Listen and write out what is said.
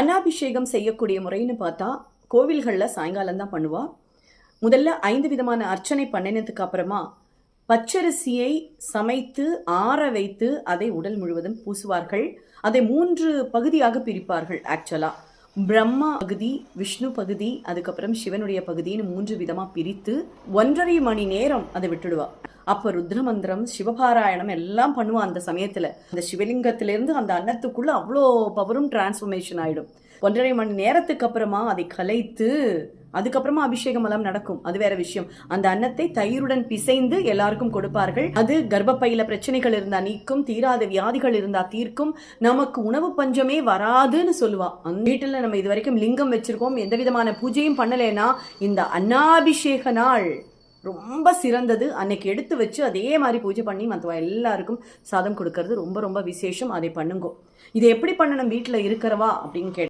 அன்னாபிஷேகம் செய்யக்கூடிய முறைன்னு பார்த்தா கோவில்களில் சாயங்காலம் தான் பண்ணுவா. முதல்ல 5 விதமான அர்ச்சனை பண்ணினதுக்கு அப்புறமா பச்சரிசியை சமைத்து ஆற வைத்து அதை உடல் முழுவதும் பூசுவார்கள். அதை 3 பகுதியாக பிரிப்பார்கள். ஆக்சுவலா பிரம்மா பகுதி, விஷ்ணு பகுதி, அதுக்கப்புறம் சிவனுடைய பகுதின்னு 3 விதமா பிரித்து 1.5 மணி நேரம் அதை விட்டுடுவா. அப்ப ருத்ரமந்திரம், சிவபாராயணம் எல்லாம் பண்ணுவா. அந்த சமயத்துல அந்த சிவலிங்கத்திலிருந்து அந்த அன்னத்துக்குள்ள அவ்வளோ பவரும் டிரான்ஸ்ஃபர்மேஷன் ஆயிடும். 1.5 மணி நேரத்துக்கு அப்புறமா அதை கலைத்து அதுக்கப்புறமா அபிஷேகம் எல்லாம் நடக்கும். அது வேற விஷயம். அந்த அன்னத்தை தயிருடன் பிசைந்து எல்லாருக்கும் கொடுப்பார்கள். அது கர்ப்பப்பையில பிரச்சனைகள் இருந்தா நீக்கும், தீராத வியாதிகள் இருந்தா தீர்க்கும், நமக்கு உணவு பஞ்சமே வராதுன்னு சொல்லுவா. அந்த வீட்டுல நம்ம இது வரைக்கும் லிங்கம் வச்சிருக்கோம், எந்த விதமான பூஜையும் பண்ணலைன்னா இந்த அன்னாபிஷேக நாள் ரொம்ப சிறந்தது. அன்னைக்கு எடுத்து வச்சு அதே மாதிரி பூஜை பண்ணி மற்ற எல்லாருக்கும் சாதம் கொடுக்கறது ரொம்ப ரொம்ப விசேஷம். அதை பண்ணுங்க. இதை எப்படி பண்ணணும் வீட்டில் இருக்கிறவா அப்படின்னு